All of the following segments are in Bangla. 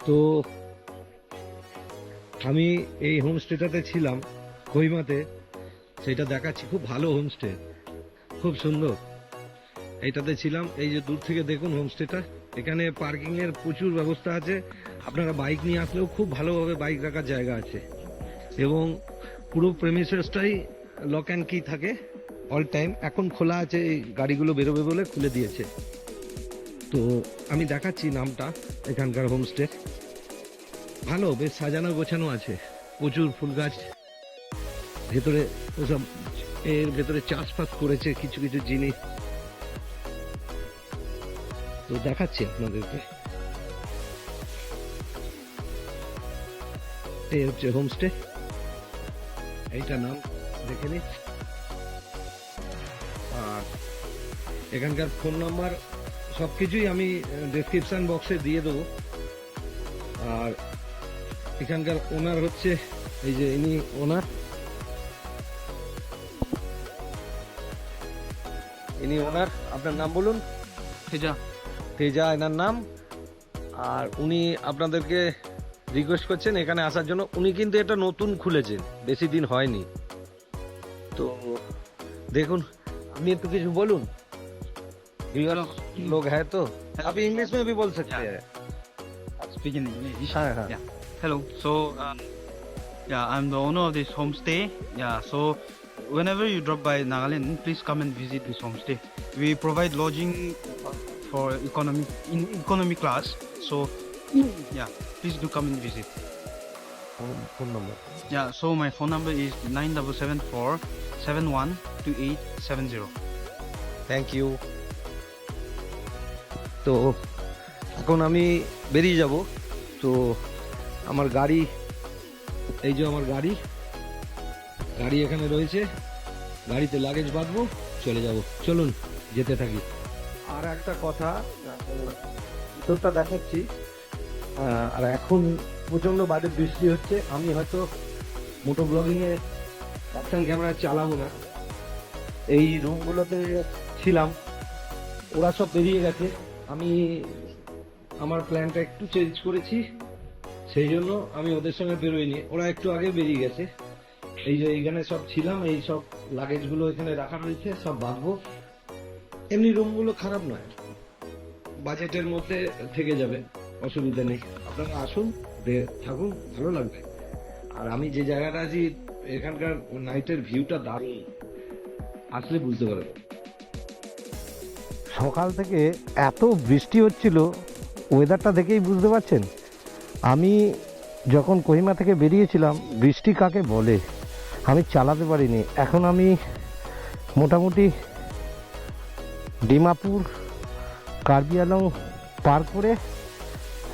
তো আমি এই হোমস্টেটাতে ছিলাম কহিমাতে, সেটা দেখাচ্ছি। খুব ভালো হোমস্টে, খুব সুন্দর। এইটাতে ছিলাম, এই যে দূর থেকে দেখুন হোমস্টেটা। এখানে পার্কিং এর প্রচুর ব্যবস্থা আছে, আপনারা বাইক নিয়ে আসলেও খুব ভালোভাবে বাইক রাখার জায়গা আছে, এবং পুরো প্রেমিসেসটাই লক অ্যান্ড কি থাকে অল টাইম। এখন খোলা আছে, এই গাড়িগুলো বেরোবে বলে খুলে দিয়েছে। তো আমি দেখাচ্ছি নামটা এখানকার হোমস্টে। ভালো, বেশ সাজানো গোছানো আছে, প্রচুর ফুল গাছ ভেতরে, ওসব এর ভেতরে চাষবাস করেছে কিছু কিছু জিনিস। তো দেখাচ্ছি আপনাদেরকে। এই হচ্ছে হোমস্টে, এইটা নাম দেখে নিন। আর এখানকার ফোন নাম্বার সবকিছুই আমি ডেসক্রিপশন বক্সে দিয়ে দেবো। আর এখানকার ওনার হচ্ছে, এই যে ইনি ওনার, ইনি ওনার। আপনার নাম বলুন? তেজা। তেজা এনার নাম। আর উনি আপনাদেরকে রিকোয়েস্ট করছেন এখানে আসার জন্য। উনি কিন্তু এটা নতুন খুলেছেন, বেশি দিন হয়নি। তো দেখুন, আপনি একটু কিছু বলুন। लोग है तो आप इंग्लिश में भी बोल सकते हैं। Speak in English. हाँ हाँ। Yeah. Hello. So, yeah, I'm the owner of this homestay. Yeah. So, whenever you drop by Nagaland, please come and visit this homestay. We provide lodging for economy class. So, yeah, please do come and visit. Phone number. Yeah. So my phone number is 9774 712870. Thank you. তো এখন আমি বেরিয়ে যাব। তো আমার গাড়ি, এই যে আমার গাড়ি এখানে রয়েছে। গাড়িতে লাগেজ বাঁধবো, চলে যাব। চলুন যেতে থাকি। আর একটা কথা, ভিতরটা দেখাচ্ছি। আর এখন প্রচন্ড বাজে বৃষ্টি হচ্ছে। আমি হয়তো মোটো ব্লগিং এ অ্যাকশন ক্যামেরা চালাবো না। এই রুমগুলোতে ছিলাম, ওরা সব বেরিয়ে গেছে। আমি আমার প্ল্যানটা একটু চেঞ্জ করেছি, সেই জন্য আমি ওদের সঙ্গে বেরোইনি। ওরা একটু আগে বেরিয়ে গেছে। এই যে এইখানে সব ছিলাম, এই সব লাগেজগুলো এখানে রাখা রয়েছে, সব বাঁধবো। এমনি রুমগুলো খারাপ নয়, বাজেটের মধ্যে থেকে যাবে, অসুবিধা নেই। আপনারা আসুন, থাকুন, ভালো লাগবে। আর আমি যে জায়গাটা আছি, এখানকার নাইটের ভিউটা দারুণ, আসলে বুঝতে পারবেন। সকাল থেকে এত বৃষ্টি হচ্ছিল, ওয়েদারটা দেখেই বুঝতে পারছেন। আমি যখন কোহিমা থেকে বেরিয়েছিলাম, বৃষ্টি কাকে বলে আমি চালাতে পারিনি। এখন আমি মোটামুটি ডিমাপুর, কার্বি আংলং পার করে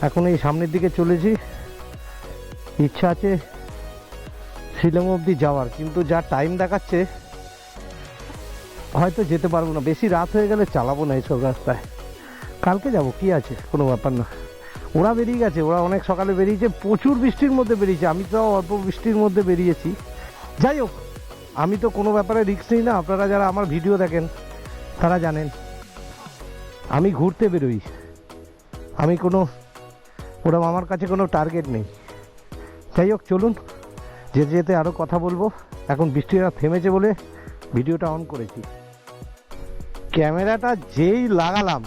এখন এই সামনের দিকে চলেছি। ইচ্ছা আছে শিলং অবধি যাওয়ার, কিন্তু যা টাইম দেখাচ্ছে হয়তো যেতে পারবো না। বেশি রাত হয়ে গেলে চালাবো না এইসব রাস্তায়। কালকে যাব, কি আছে, কোনো ব্যাপার না। ওরা বেরিয়ে গেছে, ওরা অনেক সকালে বেরিয়েছে, প্রচুর বৃষ্টির মধ্যে বেরিয়েছে। আমি তো অল্প বৃষ্টির মধ্যে বেরিয়েছি। যাই হোক, আমি তো কোনো ব্যাপারে রিস্ক নিই না। আপনারা যারা আমার ভিডিও দেখেন তারা জানেন আমি ঘুরতে বেরোই। আমি কোনো, ওরকম আমার কাছে কোনো টার্গেট নেই। যাই হোক, চলুন যেতে যেতে আরও কথা বলবো। এখন বৃষ্টিটা থেমেছে বলে ভিডিওটা অন করেছি। ক্যামেরাটা যেই লাগালাম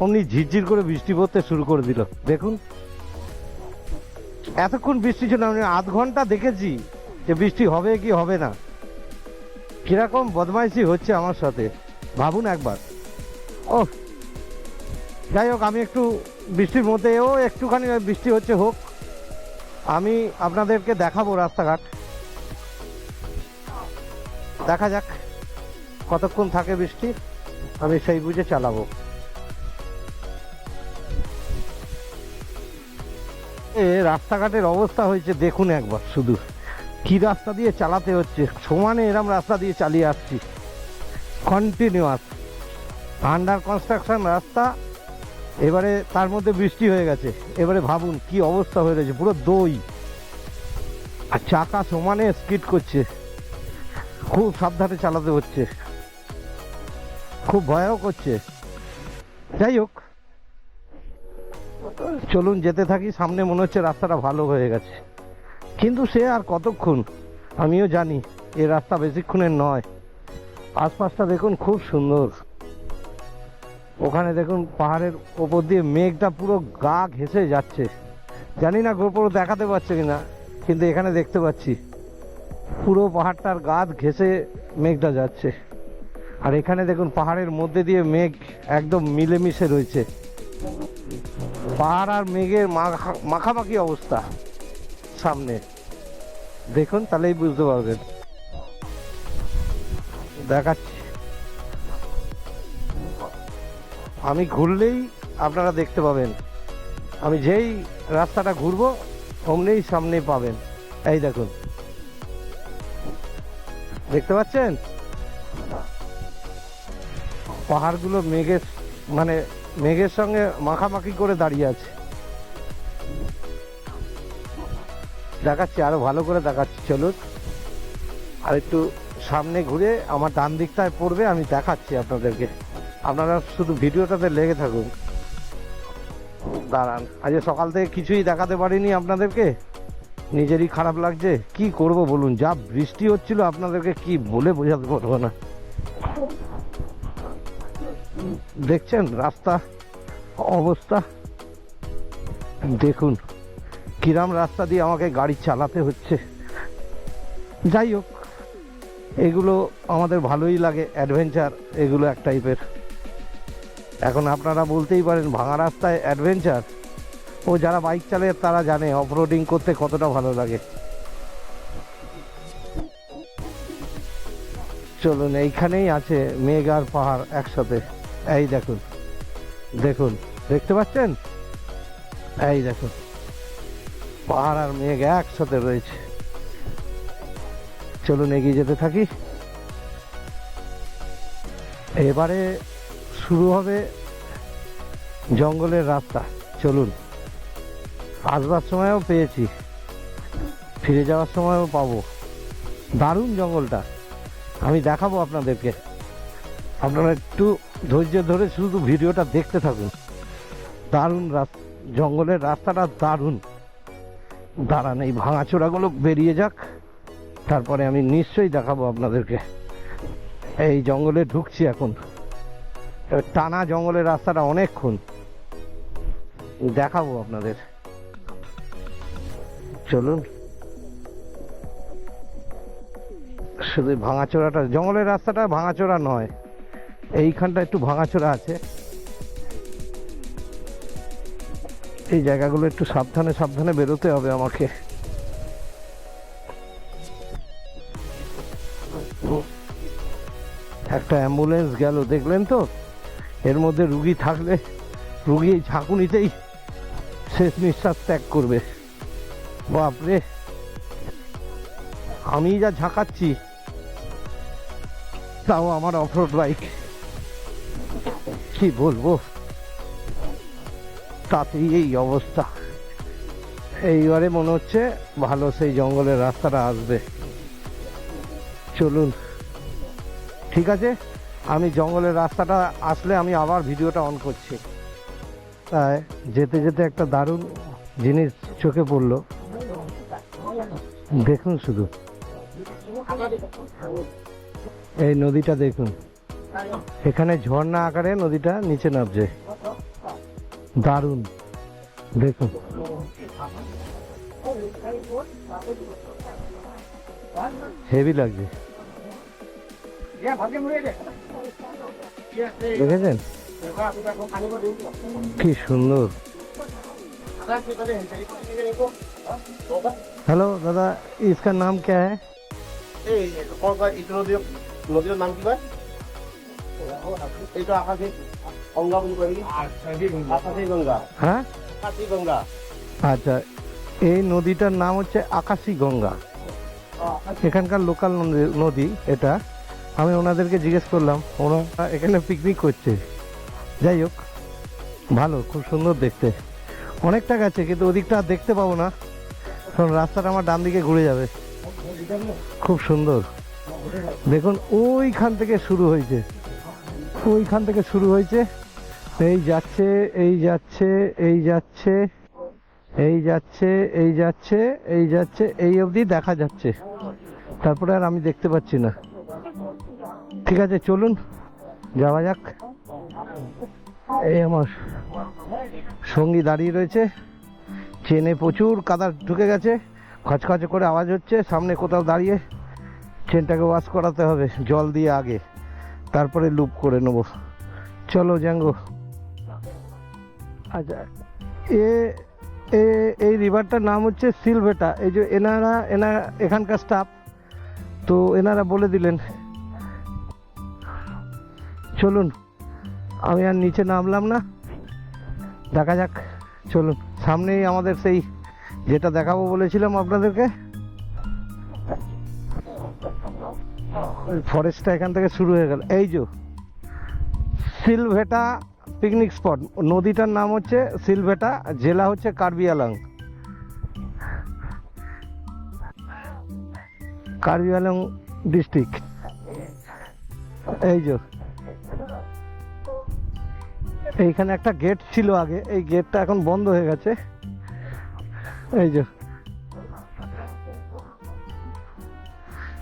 অমনি ঝিরঝির করে বৃষ্টি পড়তে শুরু করে দিল। দেখুন, এতক্ষণ বৃষ্টি ছিল, আমি আধ ঘন্টা দেখেছি যে বৃষ্টি হবে কি হবে না। কিরকম বদমাইশি হচ্ছে আমার সাথে ভাবুন একবার। ও যাই হোক, আমি একটু বৃষ্টির মধ্যে, একটুখানি বৃষ্টি হচ্ছে, হোক, আমি আপনাদেরকে দেখাবো রাস্তাঘাট। দেখা যাক কতক্ষণ থাকে বৃষ্টি, আমি সেই বুঝে চালাবো। রাস্তাঘাটের অবস্থা হয়েছে দেখুন একবার, শুধু কি রাস্তা দিয়ে চালাতে হচ্ছে। সমানে এরম রাস্তা দিয়ে চালিয়ে আসছি, কন্টিনিউয়াস আন্ডার কনস্ট্রাকশন রাস্তা। এবারে তার মধ্যে বৃষ্টি হয়ে গেছে। এবারে ভাবুন কি অবস্থা হয়ে রয়েছে, পুরো দই। আর চাকা সমানে স্কিড করছে, খুব সাবধানে চালাতে হচ্ছে, খুব ভয়ও করছে। যাই হোক, চলুন যেতে থাকি, সামনে মনে হচ্ছে রাস্তাটা ভালো হয়ে গেছে, কিন্তু সে আর কতক্ষণ, আমিও জানি এই রাস্তা বেশিক্ষণের নয়। আশপাশটা দেখুন খুব সুন্দর, ওখানে দেখুন পাহাড়ের ওপর দিয়ে মেঘটা পুরো গা ঘেঁষে যাচ্ছে। জানি না গোপুরো দেখাতে পারছে কিনা, কিন্তু এখানে দেখতে পাচ্ছি পুরো পাহাড়টার গা ঘেঁষে মেঘটা যাচ্ছে। আর এখানে দেখুন পাহাড়ের মধ্যে দিয়ে মেঘ একদম মিলেমিশে রয়েছে, পাহাড় আর মেঘের মাখামাখি অবস্থা সামনে, দেখুন তাহলেই বুঝতে পারবেন। দেখাচ্ছি, আমি ঘুরলেই আপনারা দেখতে পাবেন, আমি যেই রাস্তাটা ঘুরবো অমনিই সামনে পাবেন। এই দেখুন, দেখতে পাচ্ছেন পাহাড়গুলো মেঘের মানে মেঘের সঙ্গে মাখামাখি করে দাঁড়িয়ে আছে। দেখাচ্ছি, আরো ভালো করে দেখাচ্ছি, চলুন আর একটু সামনে ঘুরে আমার ডান দিকটায় পড়বে, আমি দেখাচ্ছি আপনাদেরকে, আপনারা শুধু ভিডিওটাতে লেগে থাকুন। দাঁড়ান, আজ সকাল থেকে কিছুই দেখাতে পারিনি আপনাদেরকে, নিজেরই খারাপ লাগছে, কি করব বলুন, যা বৃষ্টি হচ্ছিল আপনাদেরকে কি বলে বোঝাতে পারবো না। দেখছেন রাস্তা অবস্থা, দেখুন কিরাম রাস্তা দিয়ে আমাকে গাড়ি চালাতে হচ্ছে। যাই হোক, এগুলো আমাদের ভালোই লাগে, অ্যাডভেঞ্চার এগুলো এক টাইপের। এখন আপনারা বলতেই পারেন ভাঙা রাস্তায় অ্যাডভেঞ্চার, ও যারা বাইক চালায় তারা জানে অফরোডিং করতে কতটা ভালো লাগে। চলুন, এইখানেই আছে মেঘ আর পাহাড় একসাথে। এই দেখুন, দেখুন দেখতে পাচ্ছেন, এই দেখুন পাহাড় আর মেঘ একসাথে রয়েছে। চলুন এগিয়ে যেতে থাকি। এবারে শুরু হবে জঙ্গলের রাস্তা। চলুন, আসবার সময়ও পেয়েছি, ফিরে যাওয়ার সময়ও পাবো। দারুণ জঙ্গলটা, আমি দেখাবো আপনাদেরকে, আপনারা একটু ধৈর্য ধরে শুধু ভিডিওটা দেখতে থাকুন। দারুণ জঙ্গলের রাস্তাটা দারুণ। দাঁড়ান, এই ভাঙাচোরাগুলো বেরিয়ে যাক, তারপরে আমি নিশ্চয়ই দেখাবো আপনাদেরকে। এই জঙ্গলে ঢুকছি এখন, টানা জঙ্গলের রাস্তাটা অনেকক্ষণ দেখাবো আপনাদের। চলুন, শুধু ভাঙাচোরাটা, জঙ্গলের রাস্তাটা ভাঙাচোরা নয়, এইখানটা একটু ভাঙাচোরা আছে। এই জায়গাগুলো একটু সাবধানে সাবধানে বেরোতে হবে আমাকে। একটা অ্যাম্বুলেন্স গেল, দেখলেন তো? এর মধ্যে রুগী থাকলে রুগী এই ঝাঁকুনিতেই শেষ নিঃশ্বাস ত্যাগ করবে। বাপরে, আমি যা ঝাঁকাচ্ছি, তাও আমার অফরোড বাইক, কি বলবো, তাতেই এই অবস্থা। এইবারে মনে হচ্ছে ভালো সেই জঙ্গলের রাস্তাটা আসবে। চলুন, ঠিক আছে, আমি জঙ্গলের রাস্তাটা আসলে আমি আবার ভিডিওটা অন করছি। তাই যেতে যেতে একটা দারুণ জিনিস চোখে পড়লো, দেখুন শুধু এই নদীটা দেখুন, এখানে ঝর্ণা আকারে নদীটা নিচে নামছে, দারুণ দেখুন। হেভি লাগছে, দেখেছেন কি সুন্দর। हेलो दादा, इसका नाम क्या है? নদীর নাম কি ভাই? এইটা আকাশী গঙ্গা বলি করি। আকাশী গঙ্গা। হ্যাঁ, আকাশী গঙ্গা। আচ্ছা, এই নদীটার নাম হচ্ছে আকাশী গঙ্গা, এখানকার লোকাল নদী এটা। আমি ওনাদেরকে জিজ্ঞেস করলাম, ওনারা এখানে পিকনিক করছে। যাই হোক, ভালো, খুব সুন্দর দেখতে। অনেকটা গেছে, কিন্তু ওদিকটা আর দেখতে পাবো না, কারণ রাস্তাটা আমার ডান দিকে ঘুরে যাবে। খুব সুন্দর দেখুন, ওইখান থেকে শুরু হয়েছে, ওইখান থেকে শুরু হয়েছে এই যাচ্ছে, এই যাচ্ছে, এই যাচ্ছে, এই যাচ্ছে, এই যাচ্ছে, এই যাচ্ছে, এই অবধি দেখা যাচ্ছে, তারপরে আর আমি দেখতে পাচ্ছি না। ঠিক আছে, চলুন যাওয়া যাক। এই আমার সঙ্গী দাঁড়িয়ে রয়েছে, চেনে প্রচুর কাদা ঢুকে গেছে, খচখচ করে আওয়াজ হচ্ছে। সামনে কোথাও দাঁড়িয়ে চেনটাকে ওয়াশ করাতে হবে জল দিয়ে আগে, তারপরে লুপ করে নেব। চলো জ্যাঙ্গো। আচ্ছা, এই রিভারটার নাম হচ্ছে সিলভেটা। এই যে এনারা এখানকার স্টাফ, তো এনারা বলে দিলেন। চলুন, আমি আর নিচে নামলাম না, দেখা যাক। চলুন, সামনেই আমাদের সেই যেটা দেখাবো বলেছিলাম আপনাদেরকে, ফরেস্টটা এখান থেকে শুরু হয়ে গেল। এই যে সিলভেটা পিকনিক স্পট, নদীটার নাম হচ্ছে সিলভেটা, জেলা হচ্ছে কার্বি আংলং। কার্বি আংলং ডিস্ট্রিক্ট। এই যে এইখানে একটা গেট ছিল আগে, এই গেটটা এখন বন্ধ হয়ে গেছে। এই যে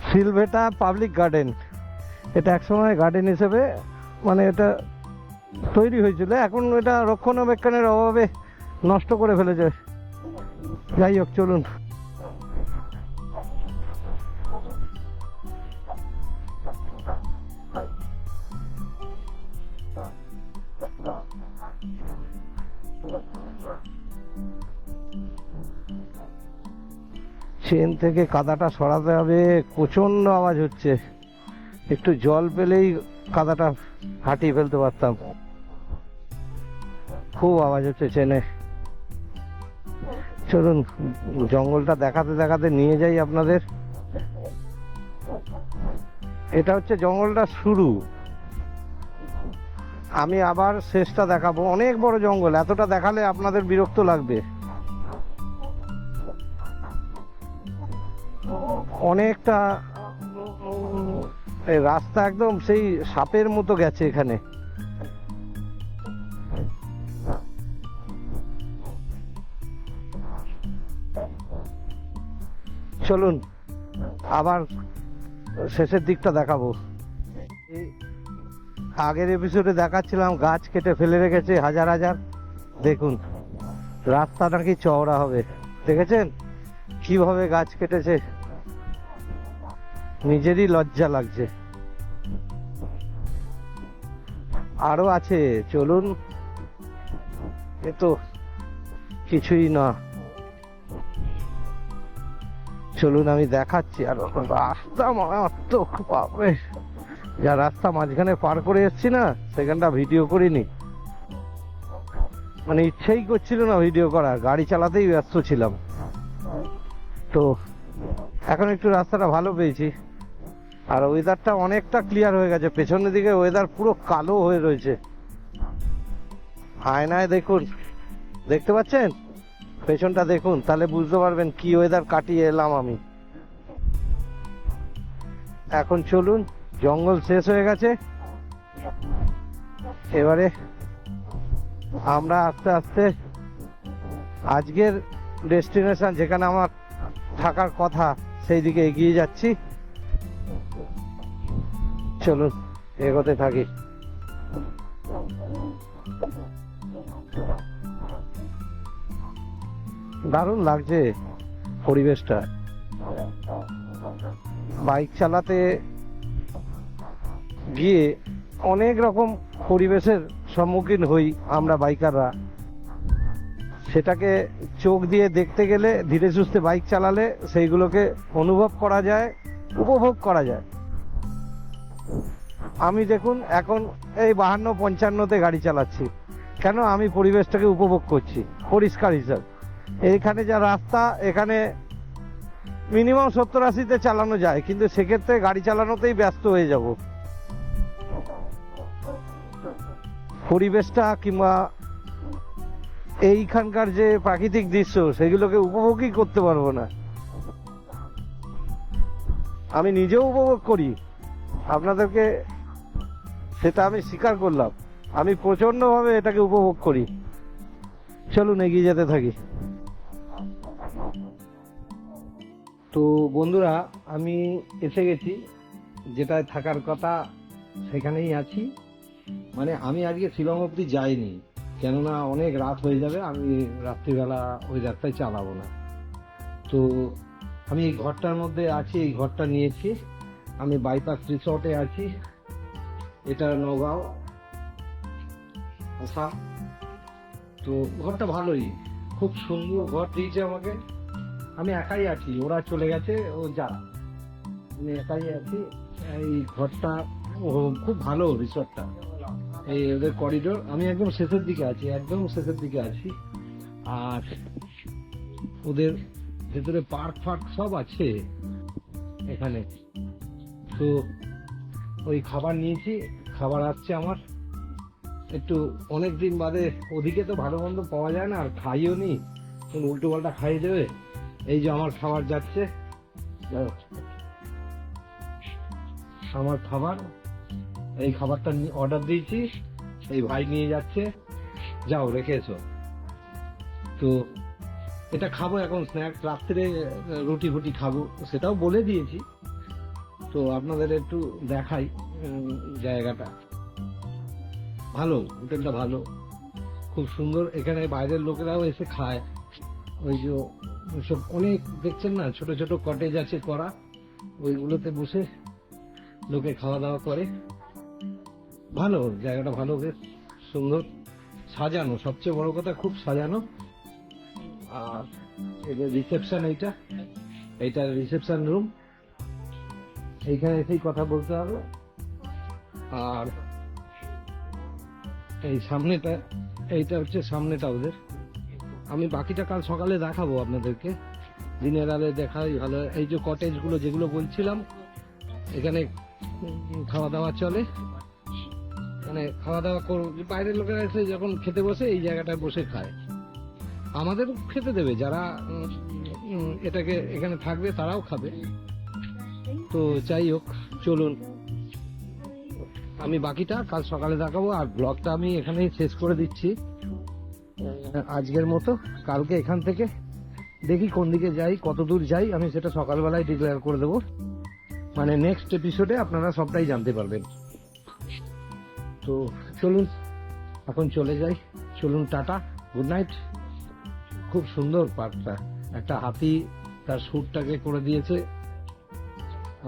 সিলভেটা পাবলিক গার্ডেন, এটা একসময় গার্ডেন হিসেবে মানে এটা তৈরি হয়েছিল, এখন এটা রক্ষণাবেক্ষণের অভাবে নষ্ট করে ফেলেছে। যাই হোক, চলুন। চেন থেকে কাদাটা সরাতে হবে, প্রচন্ড আওয়াজ হচ্ছে। একটু জল পেলেই কাদাটা হাঁটিয়ে ফেলতে পারতাম, খুব আওয়াজ হচ্ছে চেনে। চলুন, জঙ্গলটা দেখাতে দেখাতে নিয়ে যাই আপনাদের। এটা হচ্ছে জঙ্গলটা শুরু, আমি আবার শেষটা দেখাবো। অনেক বড় জঙ্গল, এতটা দেখালে আপনাদের বিরক্ত লাগবে। অনেকটা এই রাস্তা একদম সেই সাপের মতো গেছে এখানে। চলুন, আবার শেষের দিকটা দেখাবো। আগের এপিসোডে দেখাচ্ছিলাম গাছ কেটে ফেলে রেখেছে হাজার হাজার, দেখুন রাস্তা নাকি চওড়া হবে। দেখেছেন কিভাবে গাছ কেটেছে, নিজেরই লজ্জা লাগছে। আরো আছে, চলুন। এ তো কিছুই না, চলুন আমি দেখাচ্ছি। আর রাস্তা মারাত্মক, বাপরে, যা রাস্তা মাঝখানে পার করে এসছি না, সেখানটা ভিডিও করিনি, মানে ইচ্ছেই করছিল না ভিডিও করার, গাড়ি চালাতেই ব্যস্ত ছিলাম। তো এখন একটু রাস্তাটা ভালো পেয়েছি, আর ওয়েদারটা অনেকটা ক্লিয়ার হয়ে গেছে। পেছনের দিকে ওয়েদার পুরো কালো হয়ে রয়েছে, আয়নায় দেখুন, দেখতে পাচ্ছেন পেছনটা দেখুন, তাহলে বুঝতে পারবেন কি ওয়েদার কাটিয়ে এলাম আমি। এখন চলুন, জঙ্গল শেষ হয়ে গেছে, এবারে আমরা আস্তে আস্তে আজকের ডেস্টিনেশন, যেখানে আমার থাকার কথা, সেই দিকে এগিয়ে যাচ্ছি। চলুন এগোতে থাকি। দারুণ লাগছে পরিবেশটা। বাইক চালাতে গিয়ে অনেক রকম পরিবেশের সম্মুখীন হই আমরা বাইকাররা, সেটাকে চোখ দিয়ে দেখতে গেলে, ধীরে সুস্থে বাইক চালালে সেইগুলোকে অনুভব করা যায়, উপভোগ করা যায়। আমি দেখুন এখন এই 52-55-তে গাড়ি চালাচ্ছি, কেন? আমি পরিবেশটাকে উপভোগ করছি পরিষ্কার হিসাব। এইখানে যা রাস্তা, এখানে মিনিমাম 70-80-তে চালানো যায়, কিন্তু সেক্ষেত্রে গাড়ি চালানোতেই ব্যস্ত হয়ে যাব। পরিবেশটা কিংবা এইখানকার যে প্রাকৃতিক দৃশ্য, সেগুলোকে উপভোগই করতে পারবো না। আমি নিজেও উপভোগ করি, আপনাদেরকে সেটা আমি স্বীকার করলাম, আমি প্রচন্ডভাবে এটাকে উপভোগ করি। চলুন এগিয়ে যেতে থাকি। তো বন্ধুরা, আমি এসে গেছি, যেটায় থাকার কথা সেখানেই আছি। মানে আমি আজকে শিলং অব্দি যাইনি, কেননা অনেক রাত হয়ে যাবে, আমি রাত্রিবেলা ওই রাস্তায় চালাবো না। তো আমি এই ঘরটার মধ্যে আছি, এই ঘরটা নিয়েছি। আমি বাইপাস রিসর্টে আছি, এটা নগাঁও আসাম। তো ঘরটা ভালোই, খুব সুন্দর ঘর দিয়েছে আমাকে। আমি একাই আছি, ওরা চলে গেছে, ও যা, আমি একাই আছি। এই ঘরটা খুব ভালো রিসর্টটা, এই ওদের করিডোর। আমি একদম শেষের দিকে আছি, একদম শেষের দিকে আছি। আর ওদের ভেতরে পার্ক ফার্ক সব আছে এখানে। তো ওই খাবার নিয়েছি, খাবার আসছে আমার। একটু অনেক দিন বাদে, ওদিকে তো ভালো মন্দ পাওয়া যায় না, আর খাইও নি, উল্টো পাল্টা খাইয়ে দেবে। এই যে আমার খাবার যাচ্ছে, আমার খাবার, এই খাবারটা অর্ডার দিয়েছি, এই ভাই নিয়ে যাচ্ছে, যাও রেখে এসো। তো এটা খাবো এখন, স্ন্যাক্স, রাত্রে রুটি ফুটি খাবো, সেটাও বলে দিয়েছি। তো আপনাদের একটু দেখাই জায়গাটা। ভালো, হোটেলটা ভালো, খুব সুন্দর। এখানে বাইরের লোকেরাও এসে খায়। ওই যে সব অনেক দেখছেন না, ছোট ছোট কটেজ আছে করা, ওইগুলোতে বসে লোকে খাওয়া দাওয়া করে। ভালো জায়গাটা, ভালো, বেশ সুন্দর সাজানো, সবচেয়ে বড় কথা খুব সাজানো। আর এদের রিসেপশন, এইটা রিসেপশন রুম, এইখানে এসেই কথা বলতে হবে। আর এই সামনেটা, এইটা হচ্ছে সামনেটা ওদের। আমি বাকিটা কাল সকালে দেখাবো আপনাদেরকে, দিনের আলো দেখাই ভালো। এই যে কটেজ গুলো যেগুলো বলছিলাম, এখানে খাওয়া দাওয়া চলে, মানে খাওয়া দাওয়া বাইরের লোকেরা এসে যখন খেতে বসে এই জায়গাটায় বসে খায়। আমাদের খেতে দেবে, যারা এটাকে এখানে থাকবে তারাও খাবে। তো যাই হোক, চলুন আমি বাকিটা কাল সকালে দেখাবো। আর ব্লগটা আমি এখানেই শেষ করে দিচ্ছি আজকের মতো। কালকে এখান থেকে দেখি কোন দিকে যাই, কত দূর যাই, আমি সেটা সকালবেলায় ডিক্লেয়ার করে দেবো। মানে নেক্সট এপিসোডে আপনারা সবটাই জানতে পারবেন। তো চলুন এখন চলে যাই, চলুন টাটা, গুড নাইট। খুব সুন্দর পার্কটা, একটা হাতি তার সুরটাকে করে দিয়েছে।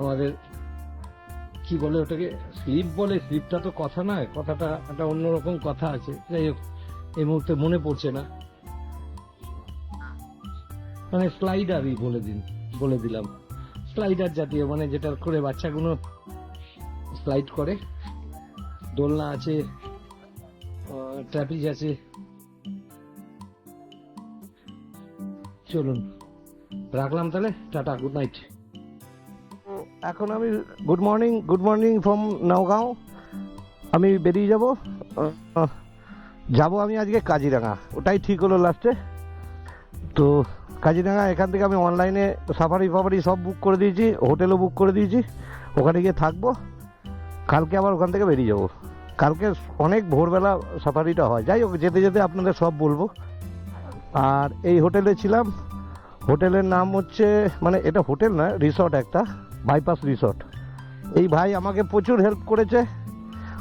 আমাদের কি বলে ওটাকে, স্লিপ বলে, স্লিপটা তো কথা নয়, কথাটা একটা অন্যরকম কথা আছে। যাই হোক, এই মুহূর্তে মনে পড়ছে না, মানে স্লাইডারই বলে দিলাম, স্লাইডার জাতীয়, মানে যেটা করে বাচ্চাগুলো স্লাইড করে। দোলনা আছে, ট্র্যাপিজ আছে। চলুন রাখলাম তাহলে, টাটা, গুড নাইট। এখন আমি গুড মর্নিং ফ্রম নওগাঁও। আমি বেরিয়ে যাব আমি আজকে কাজিরাঙা, ওটাই ঠিক হলো লাস্টে। তো কাজিরাঙা এখান থেকে আমি অনলাইনে সাফারি সব বুক করে দিয়েছি, হোটেলও বুক করে দিয়েছি, ওখানে গিয়ে থাকবো। কালকে আবার ওখান থেকে বেরিয়ে যাব। কালকে অনেক ভোরবেলা সাফারিটা হয়। যাই হোক, যেতে যেতে আপনাদের সব বলবো। আর এই হোটেলে ছিলাম, হোটেলের নাম হচ্ছে, মানে এটা হোটেল না, রিসর্ট, একটা বাইপাস রিসর্ট। এই ভাই আমাকে প্রচুর হেল্প করেছে,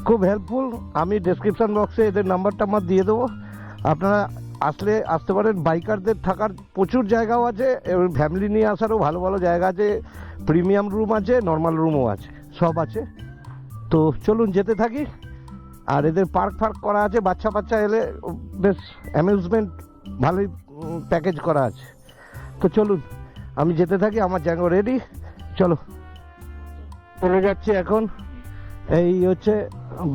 খুব হেল্পফুল। আমি ডেসক্রিপশন বক্সে এদের নাম্বারটা আমার দিয়ে দেবো, আপনারা আসতে পারেন। বাইকারদের থাকার প্রচুর জায়গাও আছে, ফ্যামিলি নিয়ে আসারও ভালো ভালো জায়গা আছে, প্রিমিয়াম রুম আছে, নর্মাল রুমও আছে, সব আছে। তো চলুন যেতে থাকি। আর এদের পার্ক করা আছে, বাচ্চা এলে বেশ অ্যামিউজমেন্ট ভালোই প্যাকেজ করা আছে। তো চলুন আমি যেতে থাকি, আমার জায়গা রেডি, চলো চলে যাচ্ছি এখন। এই হচ্ছে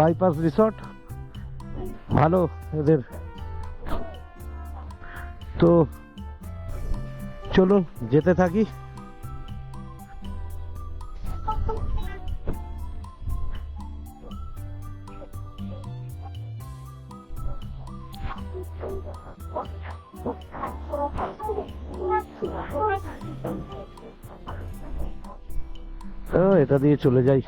বাইপাস রিসর্ট, ভালো এদের। তো চলুন যেতে থাকি। এটা দিয়ে চলে যাই।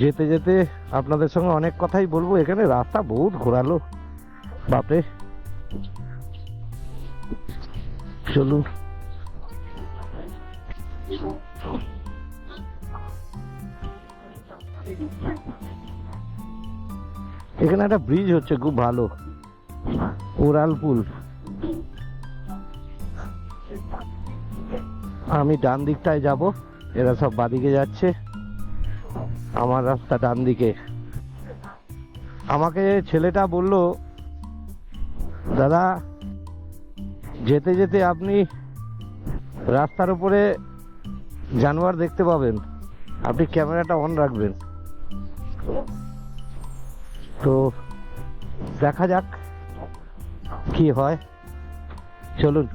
যেতে যেতে আপনাদের সঙ্গে অনেক কথাই বলবো। এখানে রাস্তা বহুত ঘোরালো, বাপরে। চলুন। এখানে একটা ব্রিজ হচ্ছে খুব ভালো, উড়াল পুল। আমি ডান দিকটায় যাব, এরা সব বাদিকে যাচ্ছে, আমার রাস্তা ডান দিকে। আমাকে ছেলেটা বলল, দাদা যেতে যেতে আপনি রাস্তার উপরে জানোয়ার দেখতে পাবেন, আপনি ক্যামেরাটা অন রাখবেন। তো দেখা যাক কি হয়, চলুন।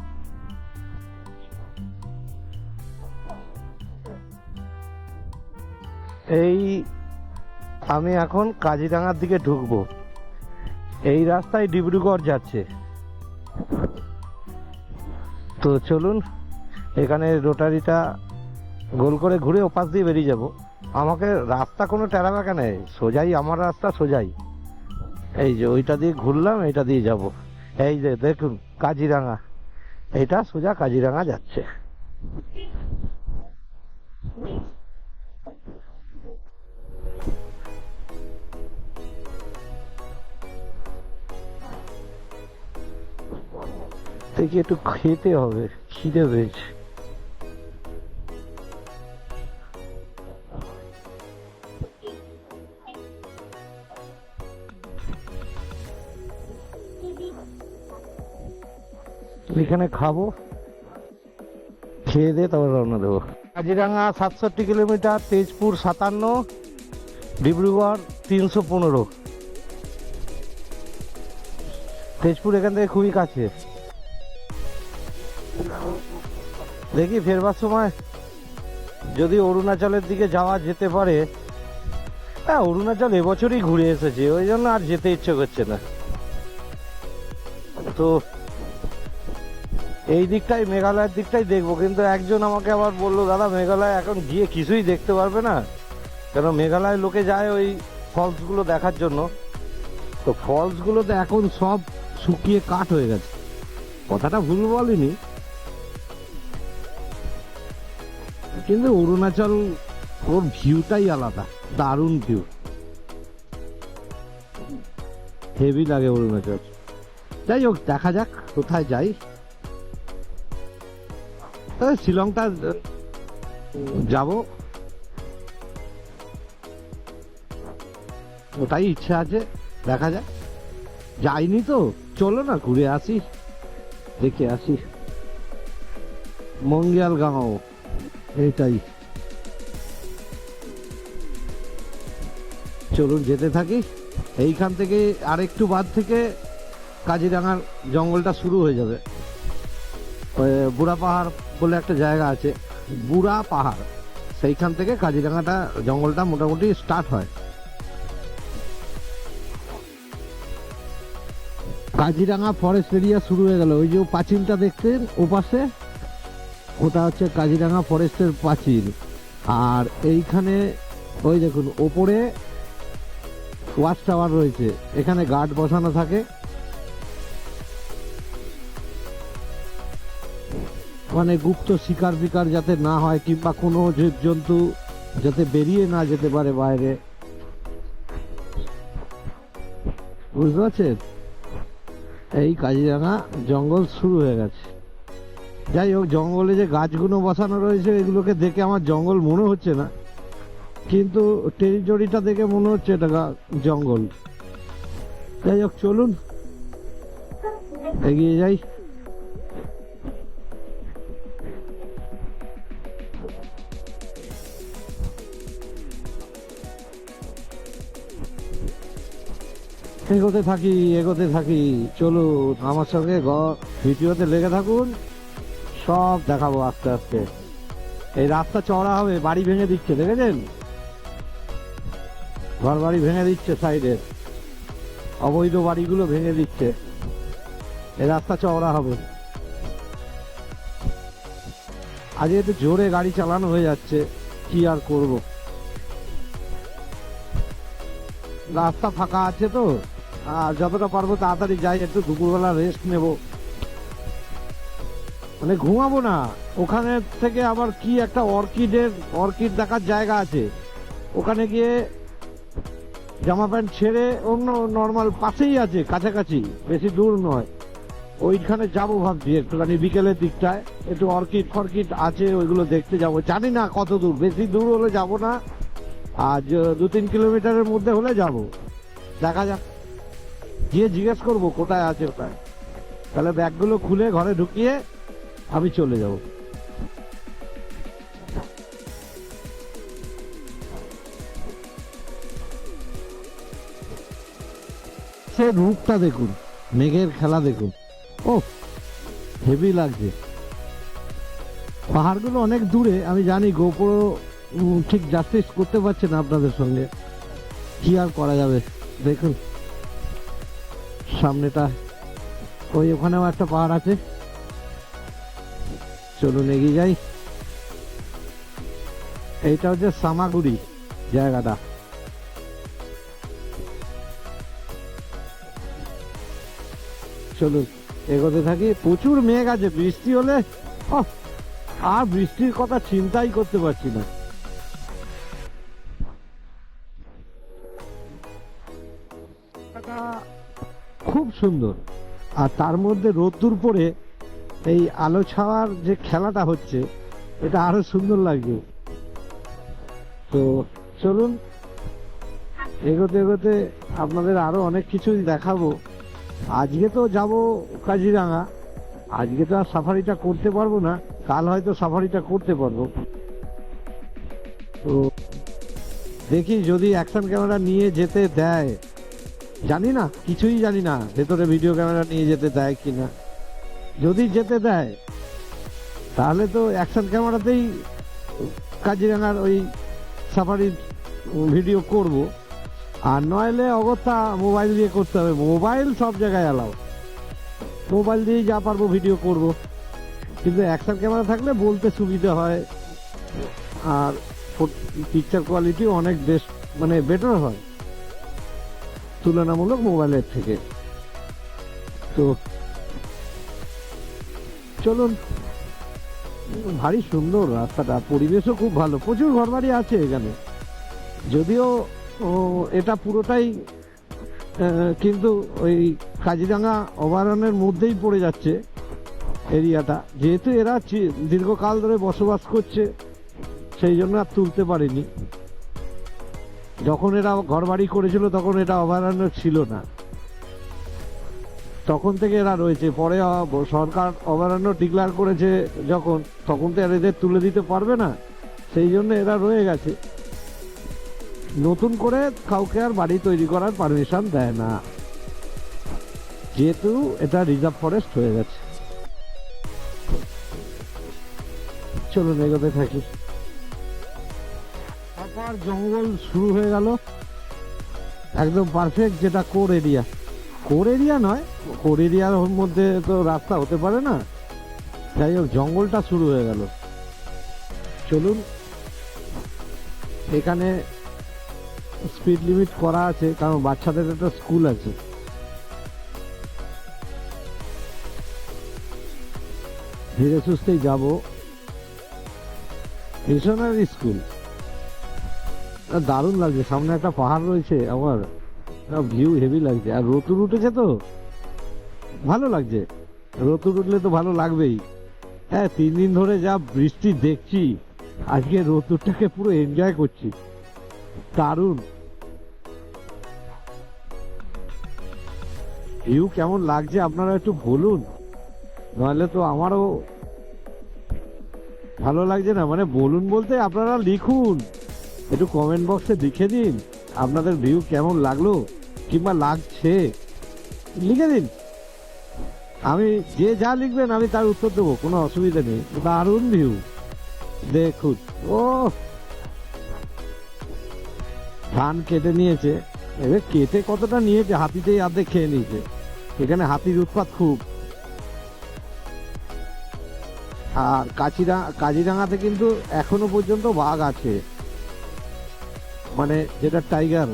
এই আমি এখন কাজিরাঙার দিকে ঢুকবো। এই রাস্তায় ডিব্রুগড় যাচ্ছে। তো চলুন, এখানে রোটারিটা গোল করে ঘুরে ওপাশ দিয়ে বেরিয়ে যাব। আমাকে রাস্তা কোনো টেরাবেঁকা নেই, সোজাই আমার রাস্তা, সোজাই। এই যে ওইটা দিয়ে ঘুরলাম, এইটা দিয়ে যাব। এই যে দেখুন কাজিরাঙা, এটা সোজা কাজিরাঙা যাচ্ছে। দেখি একটু খেতে হবে, খিদে পেয়েছে। এখানে খাবো, খেয়ে দিয়ে তারপর রওনা দেবো। কাজিরাঙা 67 কিলোমিটার, তেজপুর 57, ডিব্রুগড় 315। তেজপুর এখান থেকে খুবই কাছে। দেখি ফেরবার সময় যদি অরুণাচলের দিকে যাওয়া যেতে পারে। হ্যাঁ, অরুণাচল এবছরই ঘুরে এসেছে, ওই জন্য আর যেতে ইচ্ছে করছে না। তো এই দিকটাই, মেঘালয়ের দিকটাই দেখবো। কিন্তু একজন আমাকে আবার বললো, দাদা মেঘালয় এখন গিয়ে কিছুই দেখতে পারবে না, কেন মেঘালয় লোকে যায় ওই ফলসগুলো দেখার জন্য। তো ফলসগুলোতে এখন সব শুকিয়ে কাঠ হয়ে গেছে। কথাটা ভুল বলিনি, কিন্তু অরুণাচল ওর ভিউটাই আলাদা, দারুণ ভিউ, হেভি লাগে অরুণাচল। যাই হোক, দেখা যাক কোথায় যাই। তবে শিলংটা যাব, ওটাই ইচ্ছা আছে, দেখা যাক। যাইনি তো, চলো না ঘুরে আসি, দেখে আসি। মঙ্গিয়াল গাঁও, এইটাই। চলুন যেতে থাকি। এইখান থেকে আরেকটু বাদ থেকে কাজিরাঙার জঙ্গলটা শুরু হয়ে যাবে। বুড়া পাহাড় বলে একটা জায়গা আছে, বুড়া পাহাড়, সেইখান থেকে কাজিরাঙাটা জঙ্গলটা মোটামুটি স্টার্ট হয়। কাজিরাঙা ফরেস্ট এরিয়া শুরু হয়ে গেল। ওই যে পাঁচিলটা দেখছেন ওপাশে, ওটা হচ্ছে কাজিরাঙা ফরেস্টের পাঁচিল। আর এইখানে ওই দেখুন ওপরে ওয়াচ টাওয়ার রয়েছে, এখানে গার্ড বসানো থাকে। মানে গুপ্ত শিকার বিকার যাতে না হয়, কিংবা কোনো জীবজন্তু যাতে বেরিয়ে না যেতে পারে বাইরে, বুঝতে পারছেন। এই কাজিরাঙা জঙ্গল শুরু হয়ে গেছে। যাই হোক, জঙ্গলে যে গাছগুলো বসানো রয়েছে এগুলোকে দেখে আমার জঙ্গল মনে হচ্ছে না, কিন্তু টেরিটরিটা দেখে মনে হচ্ছে এটা জঙ্গল। যাই হোক, চলুন এগিয়ে যাই। এগোতে থাকি, এগোতে থাকি, চলুন আমার সঙ্গে ভিডিওতে লেগে থাকুন, সব দেখাবো আস্তে আস্তে। এই রাস্তা চওড়া হবে, বাড়ি ভেঙে দিচ্ছে, দেখেছেন ঘর বাড়ি ভেঙে দিচ্ছে, সাইডে অবৈধ বাড়িগুলো ভেঙে দিচ্ছে। এই রাস্তা চওড়া হবে। আজকে একটু জোরে গাড়ি চালানো হয়ে যাচ্ছে, কি আর করব। রাস্তা ফাঁকা আছে তো, আর যতটা পারবো তাড়াতাড়ি যাই, একটু দুপুরবেলা রেস্ট নেব, মানে ঘুমাবো না। ওখানে থেকে আবার কি একটা অর্কিড দেখার জায়গা আছে, ওখানে গিয়ে জামা প্যান্ট ছেড়ে, অন্য নর্মাল পাশেই আছে, কাছাকাছি, বেশি দূর নয়, ওইখানে যাবো ভাবছি একটুখানি বিকেলের দিকটায়, একটু অর্কিড ফর্কিড আছে ওইগুলো দেখতে যাব। জানি না কত দূর, বেশি দূর হলে যাব না, আর 2-3 কিলোমিটারের মধ্যে হলে যাব, দেখা যাক, গিয়ে জিজ্ঞেস করবো কোথায় আছে ওটায়। তাহলে ব্যাগগুলো খুলে ঘরে ঢুকিয়ে আমি চলে যাব। সে রূপটা দেখুন, মেঘের খেলা দেখুন, ও হেভি লাগছে। পাহাড়গুলো অনেক দূরে, আমি জানি, গোপুরো ঠিক জাস্টিস করতে পারছে না আপনাদের সঙ্গে, কি আর করা যাবে। দেখুন সামনেটা, ওই ওখানেও একটা পাহাড় আছে, চলুন এগিয়ে যাই। এইটা হচ্ছে সামাগুড়ি জায়গাটা। চলুন এগোতে থাকি। প্রচুর মেঘ আছে, বৃষ্টি হলে আর বৃষ্টির কথা চিন্তাই করতে পারছি না। খুব সুন্দর, আর তার মধ্যে রোদ্দুর পড়ে এই আলো ছাওয়ার যে খেলাটা হচ্ছে, এটা আরো সুন্দর লাগছে। তো চলুন এগোতে এগোতে আপনাদের আরো অনেক কিছুই দেখাবো। আজকে তো যাব কাজিরাঙা, আজকে তো আর সাফারিটা করতে পারবো না, কাল হয়তো সাফারিটা করতে পারবো। তো দেখি যদি অ্যাকশন ক্যামেরা নিয়ে যেতে দেয়, জানি না, কিছুই জানি না ভেতরে ভিডিও ক্যামেরা নিয়ে যেতে দেয় কিনা। যদি যেতে দেয় তাহলে তো অ্যাকশন ক্যামেরাতেই কাজিরাঙার ওই সাফারির ভিডিও করব, আর নইলে অগত্যা মোবাইল দিয়ে করতে হবে। মোবাইল সব জায়গায় অ্যালাউ, মোবাইল দিয়েই যা পারবো ভিডিও করব, কিন্তু অ্যাকশন ক্যামেরা থাকলে বলতে সুবিধা হয়, আর পিকচার কোয়ালিটি অনেক বেস্ট, মানে বেটার হয় তুলনামূলক মোবাইলের থেকে। তো চলুন, ভারী সুন্দর রাস্তাটা, পরিবেশও খুব ভালো, প্রচুর ঘরবাড়ি আছে এখানে, যদিও এটা পুরোটাই কিন্তু ওই কাজিরাঙা অভয়ারণ্যের মধ্যেই পড়ে যাচ্ছে এরিয়াটা, যেহেতু এরা দীর্ঘকাল ধরে বসবাস করছে, সেই জন্য আর তুলতে পারেনি। যখন এরা ঘরবাড়ি করেছিল তখন এটা অভয়ারণ্য ছিল না, তখন থেকে এরা রয়েছে। পরে সরকার অভয়ারণ্য ডিক্লেয়ার করেছে যখন, তখন তো এদের তুলে দিতে পারবে না, সেই জন্য এরা রয়ে গেছে। নতুন করে কাউকে আর বাড়ি তৈরি করার পারমিশন দেয় না, যেহেতু এটা রিজার্ভ ফরেস্ট হয়ে গেছে। চলুন এগোতে থাকি। আবার জঙ্গল শুরু হয়ে গেল, একদম পারফেক্ট, যেটা কোর এরিয়া। কোর এরিয়া নয়, কোর এরিয়ার মধ্যে তো রাস্তা হতে পারে না, যাই হোক জঙ্গলটা শুরু হয়ে গেল। চলুন, এখানে স্পিড লিমিট করা আছে, কারণ বাচ্চাদের একটা স্কুল আছে। ধীরে সুস্থেই যাব। মিশনারি স্কুল দারুণ লাগছে, সামনে একটা পাহাড় রয়েছে, আমার ভিউ হেভি লাগছে, আর রোতুর উঠেছে তো ভালো লাগছে। রোতুর উঠলে তো ভালো লাগবেই। হ্যাঁ, 3 দিন ধরে যা বৃষ্টি দেখছি, আজকে রোতুরটাকে পুরো এনজয় করছি, দারুণ। ভিউ কেমন লাগছে আপনারা একটু বলুন, নাহলে তো আমারও ভালো লাগছে না। মানে বলুন বলতে আপনারা লিখুন, একটু কমেন্ট বক্সে লিখে দিন আপনাদের ভিউ কেমন লাগলো কিংবা লাগছে, লিখে দিন। আমি যে যা লিখবেন আমি তার উত্তর দেবো, কোনো অসুবিধা নেই। দারুণ ভিউ দেখুন। ও, ধান কেটে নিয়েছে, এবার কেটে কতটা নিয়েছে, হাতিতেই অর্ধেক খেয়ে নিয়েছে। এখানে হাতির উৎপাত খুব। আর কাজিরাঙাতে কিন্তু এখনো পর্যন্ত বাঘ আছে, মানে যেটা টাইগার,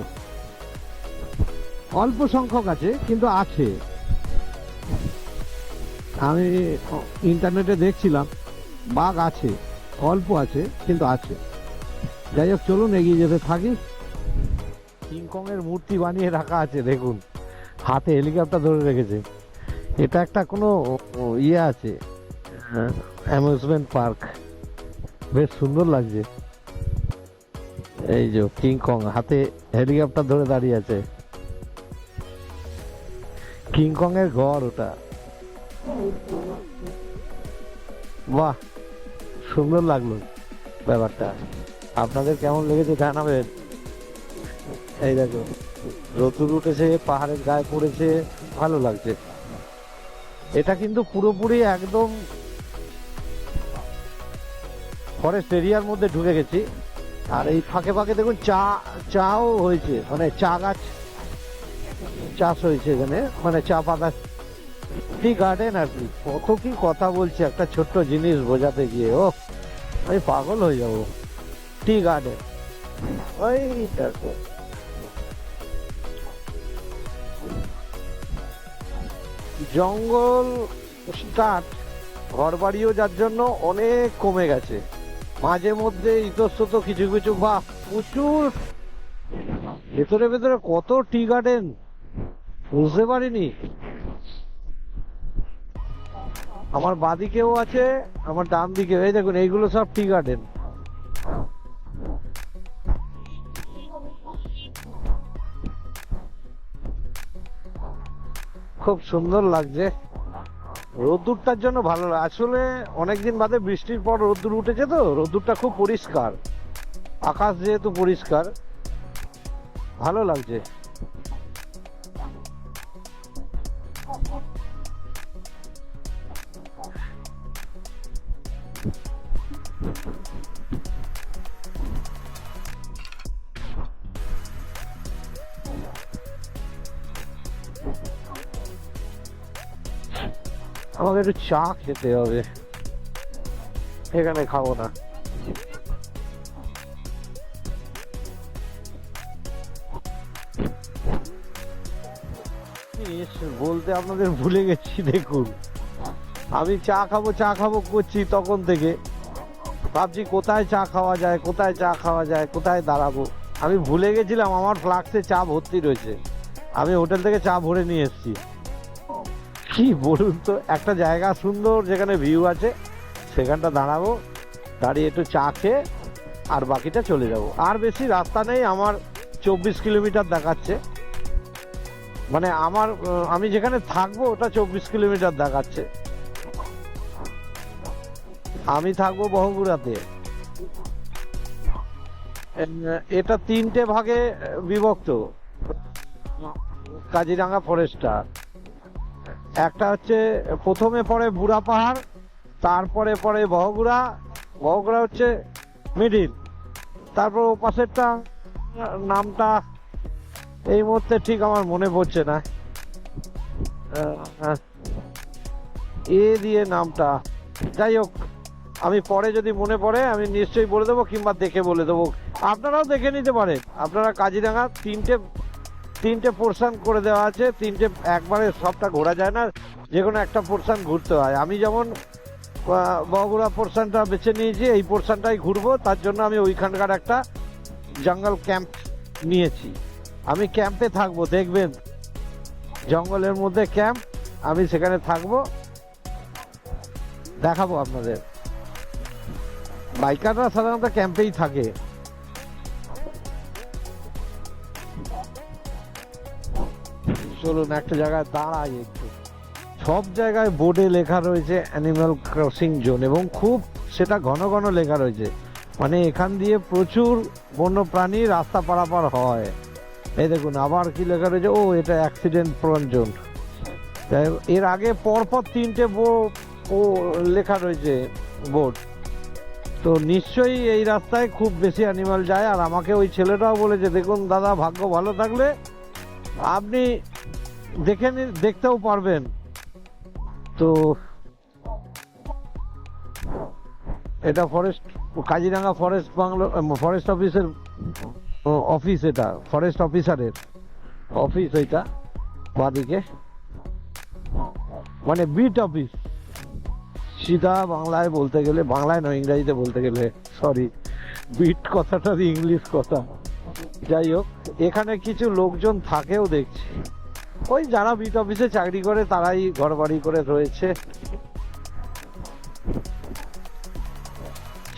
অল্প সংখ্যক আছে কিন্তু আছে। আমি ইন্টারনেটে দেখছিলাম বাঘ আছে, অল্প আছে কিন্তু আছে। যাই হোক, চলুন এগিয়ে যেতে থাকি। কিংকং এর মূর্তি বানিয়ে রাখা আছে, দেখুন হাতে হেলিকপ্টার ধরে রেখেছে। এটা একটা কোনো ইয়ে আছে, অ্যামিউজমেন্ট পার্ক, বেশ সুন্দর লাগছে। এই যে কিংকং হাতে হেলিকপ্টার ধরে দাঁড়িয়ে আছে, কিংকং এর ঘর ওটা। বাহ, সুন্দর লাগলো ব্যাপারটা। আপনাদের কেমন লেগেছে জানাবেন। এই দেখো রোদ্দুর উঠেছে, পাহাড়ের গায়ে পড়েছে, ভালো লাগছে। এটা কিন্তু পুরোপুরি একদম ফরেস্ট এরিয়ার মধ্যে ঢুকে গেছি। আর এই ফাঁকে ফাঁকে দেখুন চাও হয়েছে, মানে চা গাছ চাষ হয়েছে এখানে, মানে চা পাতা, টি গার্ডেন আর কি। কত কি কথা বলছে একটা ছোট্ট জিনিস বোঝাতে গিয়ে, ও আমি পাগল হয়ে যাবো। টি গার্ডেন, ওই দেখো জঙ্গল স্টার্ট, ঘর বাড়িও যার জন্য অনেক কমে গেছে। মাঝে মধ্যে ইতস্তত কিছু কিছু, বা প্রচুর ভেতরে ভেতরে কত টি গার্ডেন বুঝতে পারিনি। আমার বাদিকেও আছে, আমার ডান দিকে, এই দেখুন এইগুলো সব টি গার্ডেন। খুব সুন্দর লাগছে, রোদ্দুরটার জন্য ভালো লাগে। আসলে অনেকদিন বাদে বৃষ্টির পর রোদ্দুর উঠেছে, তো রোদ্দুরটা খুব পরিষ্কার, আকাশ যেহেতু পরিষ্কার, ভালো লাগছে। আমাকে একটু চা খেতে হবে, এখানে খাবো না। বলতে আপনাদের ভুলে গেছি, দেখুন আমি চা খাবো করছি তখন থেকে, ভাবছি কোথায় চা খাওয়া যায়, কোথায় চা খাওয়া যায়, কোথায় দাঁড়াবো। আমি ভুলে গেছিলাম আমার ফ্লাক্সে চা ভর্তি রয়েছে, আমি হোটেল থেকে চা ভরে নিয়ে এসেছি। কি বলুন তো, একটা জায়গা সুন্দর যেখানে ভিউ আছে, সেখানটা দাঁড়াবো, দাঁড়িয়ে একটু চা খেয়ে আর বাকিটা চলে যাব। আর বেশি রাস্তা নেই, আমার 24 কিলোমিটার দেখাচ্ছে, মানে আমি যেখানে থাকবো ওটা 24 কিলোমিটার দেখাচ্ছে। আমি থাকবো বহগুড়াতে। এটা 3টে ভাগে বিভক্ত কাজিরাঙা ফরেস্টটা। একটা হচ্ছে প্রথমে পড়ে বুড়া পাহাড়, তারপরে পড়ে বহগুড়া, বহগুড়া হচ্ছে মিডিল, তারপর ও পাশেরটা নামটা এই মুহূর্তে ঠিক আমার মনে পড়ছে না, এ দিয়ে নামটা, যাই হোক আমি পরে যদি মনে পড়ে আমি নিশ্চয়ই বলে দেবো, কিংবা দেখে বলে দেবো, আপনারাও দেখে নিতে পারেন। আপনারা কাজিরাঙা তিনটে পোর্শন করে দেওয়া আছে, তিনটে একবারে সবটা ঘোরা যায় না, যে কোনো একটা পোর্শন ঘুরতে হয়। আমি যেমন বগুড়া পোর্শনটা বেছে নিয়েছি, এই পোর্শনটাই ঘুরবো, তার জন্য আমি ওইখানকার একটা জঙ্গল ক্যাম্প নিয়েছি। আমি ক্যাম্পে থাকবো, দেখবেন জঙ্গলের মধ্যে ক্যাম্প, আমি সেখানে থাকবো, দেখাবো আপনাদের। বাইকাররা সাধারণত ক্যাম্পেই থাকে। চলুন একটা জায়গায় দাঁড়াই একটু। সব জায়গায় বোর্ডে লেখা রয়েছে অ্যানিম্যাল ক্রসিং জোন, এবং খুব সেটা ঘন ঘন লেখা রয়েছে, মানে এখান দিয়ে প্রচুর বন্যপ্রাণী রাস্তা পারাপার হয়। এই দেখুন আবার কি লেখা রয়েছে, ও এটা অ্যাক্সিডেন্ট প্রোন জোন। এর আগে পরপর 3টে লেখা রয়েছে বোর্ড, তো নিশ্চয়ই এই রাস্তায় খুব বেশি অ্যানিমাল যায়। আর আমাকে ওই ছেলেটাও বলেছে, দেখুন দাদা ভাগ্য ভালো থাকলে আপনি দেখতেও পারবেন। তো এটা forest, Kaziranga forest bungalow, forest অফিসের অফিস, এটা ফরেস্ট অফিসারের অফিস। এটা বাদিকে মানে বিট অফিস, সিধা বাংলায় বলতে গেলে, বাংলায় নয় ইংরাজিতে বলতে গেলে, সরি, বিট কথাটা ইংলিশ কথা। যাই হোক, এখানে কিছু লোকজন থাকেও দেখছি, ওই যারা বিট অফিসে চাকরি করে তারাই ঘর বাড়ি করে রয়েছে।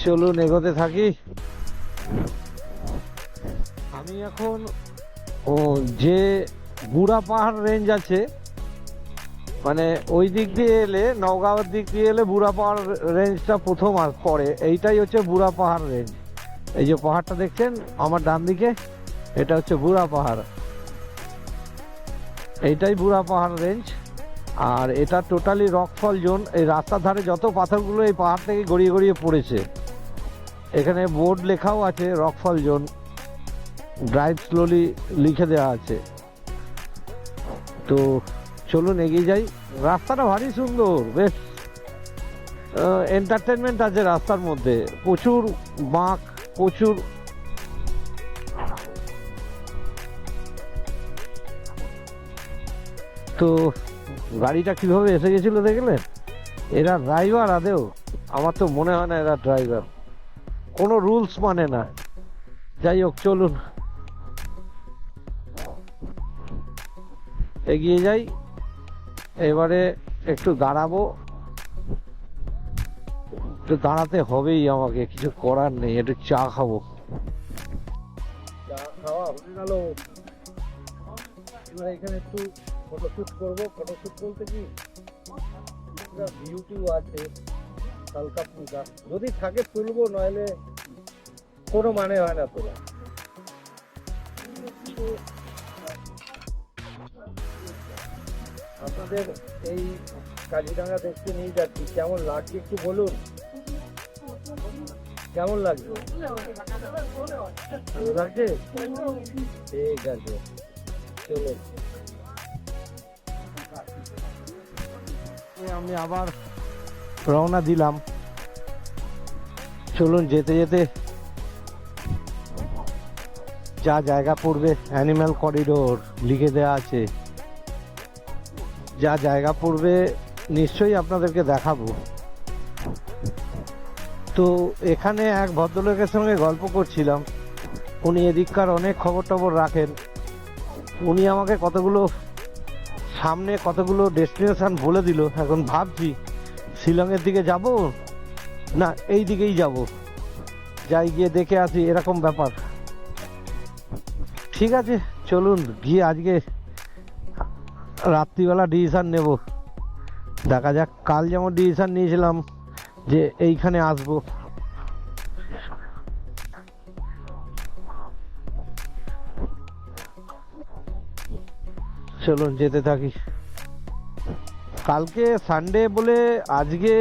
চলুন এগোতে থাকি। আমি এখন যে বুড়া পাহাড় রেঞ্জ আছে, মানে ওই দিক দিয়ে এলে, নওগাঁওয়ের দিক দিয়ে এলে বুড়া পাহাড় রেঞ্জটা প্রথম পড়ে। এইটাই হচ্ছে বুড়া পাহাড় রেঞ্জ। এই যে পাহাড়টা দেখছেন আমার ডান দিকে, এটা হচ্ছে বুড়া পাহাড়, এইটাই বুড়া পাহাড় রেঞ্জ। আর এটা টোটালি রকফল জোন। এই রাস্তার ধারে যত পাথরগুলো এই পাহাড় থেকে গড়িয়ে গড়িয়ে পড়েছে, এখানে বোর্ড লেখাও আছে রকফল জোন, ড্রাইভ স্লোলি লিখে দেওয়া আছে। তো চলুন এগিয়ে যাই। রাস্তাটা ভারী সুন্দর, বেশ এন্টারটেনমেন্ট আছে রাস্তার মধ্যে, প্রচুর বাঁক, প্রচুর। তো গাড়িটা কিভাবে এসে গেছিল দেখলেন? এরা ড্রাইভার আদেও? আমার তো মনে হয় না এরা ড্রাইভার, কোনো রুলস মানে না। যাই হোক, চলুন এগিয়ে যাই। এবারে একটু দাঁড়াবো, একটু দাঁড়াতে হবেই আমাকে, কিছু করার নেই। একটু চা খাবো, চা খাওয়া হয়ে গেল। এবার এখানে একটু ফটোশুট করবো। ফটোশুট বলতে কি, ভিউটিও আছে হালকা ফুলকা, যদি থাকে তুলবো, নইলে কোনো মানে হয় না তোলা। আপনাদের এই কাজিরাঙ্গা দেখতে নিয়ে যাচ্ছি, কেমন লাগছে একটু বলুন, কেমন লাগছে? ভালো লাগছে? ঠিক আছে, চলুন। আমি আবার রওনা দিলাম। চলুন যেতে যেতে যা জায়গা পড়বে, অ্যানিম্যাল করিডোর লিখে দেওয়া আছে, যা জায়গা পড়বে নিশ্চয়ই আপনাদেরকে দেখাবো। তো এখানে এক ভদ্রলোকের সঙ্গে গল্প করছিলাম, উনি এদিককার অনেক খবর টবর রাখেন। উনি আমাকে কতগুলো সামনে কতগুলো ডেস্টিনেশন বলে দিল। এখন ভাবছি শিলংয়ের দিকে যাব না এই দিকেই যাব, যাই গিয়ে দেখে আসি, এরকম ব্যাপার। ঠিক আছে, চলুন গিয়ে আজকে রাত্রিবেলা ডিসিশন নেব। দেখা যাক, কাল যেমন ডিসিশন নিয়েছিলাম যে এইখানে আসবো, চলুন যেতে থাকি। কালকে সানডে বলে আজকে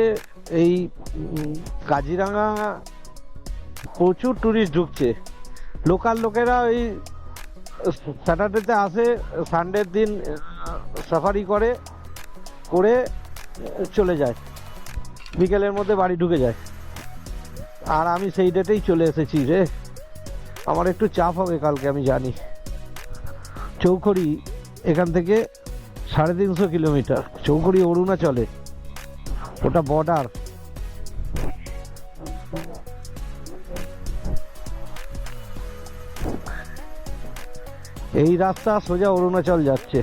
এই কাজিরাঙ্গা প্রচুর টুরিস্ট ঢুকছে। লোকাল লোকেরা ওই স্যাটারডেতে আসে, সানডের দিন সাফারি করে চলে যায়, বিকেলের মধ্যে বাড়ি ঢুকে যায়। আর আমি সেই ডেটেই চলে এসেছি রে। আমার একটু চাপ হবে কালকে, আমি জানি। চৌখড়ি এখান থেকে 350 কিলোমিটার, চৌখড়ি অরুণাচলে, ওটা বর্ডার। এই রাস্তা সোজা অরুণাচল যাচ্ছে।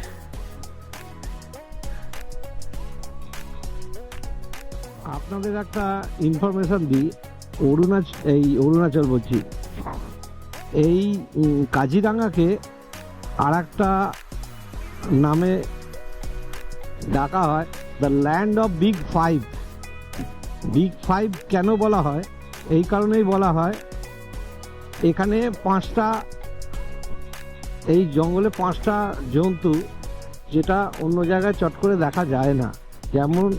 আপনাদের একটা ইনফরমেশন দিই, অরুণাচল বলছি, এই কাজিরাঙ্গাকে আর একটা নামে ডাকা হয়, the land of big five. Big five কেন বলা হয়? এই কারণেই বলা হয়, এখানে এই জঙ্গলে 5টা জন্তু, যেটা অন্য জায়গায় চট করে দেখা যায় না। যেমন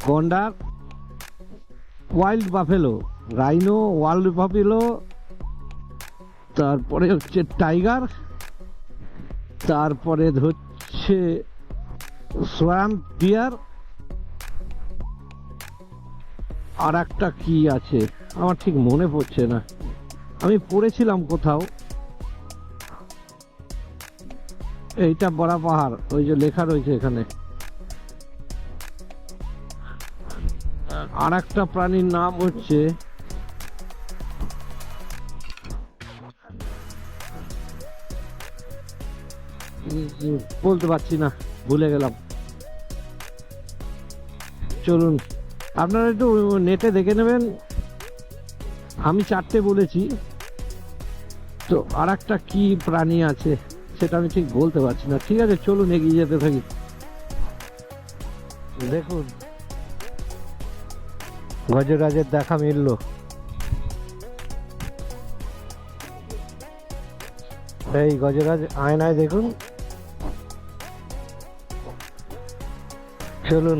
গন্ডার, wild buffalo, rhino, wild buffalo, তারপরে হচ্ছে টাইগার, তারপরে হচ্ছে সোয়াম্প ডিয়ার, আর একটা কি আছে আমার ঠিক মনে পড়ছে না, আমি পড়েছিলাম কোথাও। এইটা বড়া পাহাড়, ওই যে লেখা রয়েছে এখানে। আর একটা প্রাণীর নাম হচ্ছে বলতে পারছি না, ভুলে গেলাম। চলুন আপনারা একটু নেটে দেখে নেবেন, আমি 4টে বলেছি, তো আর একটা কি প্রাণী আছে সেটা আমি ঠিক বলতে পারছি না। ঠিক আছে চলুন এগিয়ে যেতে থাকি। দেখুন গজরাজের দেখা মিলল। এই গজরাজ আয়নায় দেখুন। চলুন